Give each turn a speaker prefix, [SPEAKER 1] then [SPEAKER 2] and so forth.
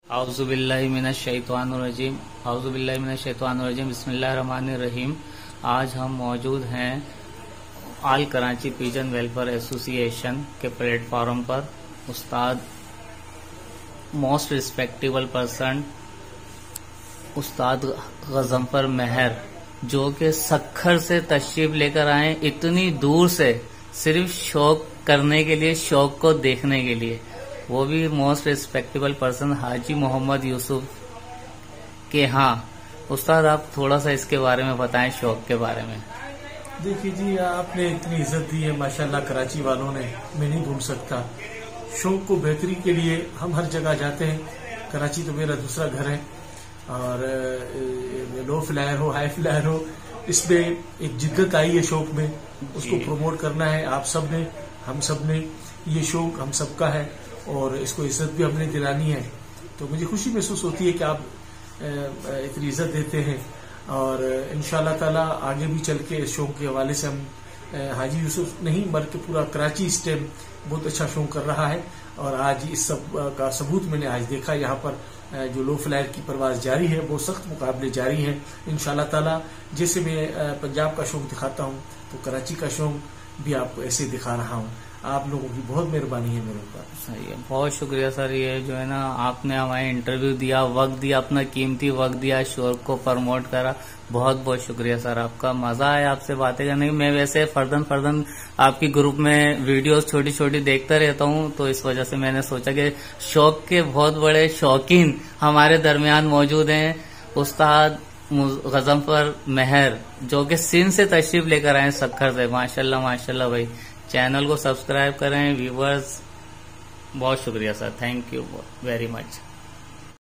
[SPEAKER 1] आउज़ुबिल्लाहिमिनश्शैतानिर्रजीम बिस्मिल्लाहिर्रहमानिर्रहीम। आज हम मौजूद हैं आल कराची पिजन वेलफेयर एसोसिएशन के प्लेटफॉर्म पर। उस्ताद मोस्ट रिस्पेक्टेबल पर्सन उस्ताद गजंफर महर, जो कि सक्खर से तशरीफ लेकर आए इतनी दूर से, सिर्फ शौक करने के लिए, शौक को देखने के लिए। वो भी मोस्ट रिस्पेक्टेबल पर्सन हाजी मोहम्मद यूसुफ के। हाँ उस्ताद, आप थोड़ा सा इसके बारे में बताएं, शौक के बारे में।
[SPEAKER 2] देखिए जी, आपने इतनी इज्जत दी है माशाल्लाह कराची वालों ने, मैं नहीं भूल सकता। शौक को बेहतरी के लिए हम हर जगह जाते हैं। कराची तो मेरा दूसरा घर है और लो फ्लायर हो हाई फ्लायर हो, इसमें एक जिद्दत आई है शौक में, उसको प्रमोट करना है। आप सब ने, हम सब ने, ये शौक हम सबका है और इसको इज्जत भी हमने दिलानी है। तो मुझे खुशी महसूस होती है कि आप इतनी इज्जत देते हैं और इंशाल्लाह ताला आगे भी चल के इस शौक के हवाले से हम हाजी यूसुफ नहीं बल्कि पूरा कराची इस टाइम बहुत अच्छा शौक कर रहा है। और आज इस सब का सबूत मैंने आज देखा। यहाँ पर जो लो फ्लायर की परवाज जारी है, वो सख्त मुकाबले जारी हैं इंशाल्लाह ताला। जैसे मैं पंजाब का शौक दिखाता हूँ तो कराची का शौक भी आपको ऐसे दिखा रहा हूँ। आप लोगों की बहुत मेहरबानी है मेरे ऊपर।
[SPEAKER 1] सही है, बहुत शुक्रिया सर। ये जो है ना, आपने हमें इंटरव्यू दिया, वक्त दिया, अपना कीमती वक्त दिया, शौक को प्रमोट करा। बहुत बहुत शुक्रिया सर आपका। मजा आया आपसे बातें करने की। मैं वैसे फर्दन आपकी ग्रुप में वीडियोस छोटी छोटी देखता रहता हूँ, तो इस वजह से मैंने सोचा कि शौक के बहुत बड़े शौकीन हमारे दरमियान मौजूद हैं। उस्ताद गजंफर महर, जो कि सिंध से तशरीफ लेकर आए सक्खर से। माशाल्लाह माशाल्लाह भाई। चैनल को सब्सक्राइब करें व्यूवर्स। बहुत शुक्रिया sir, thank you very much.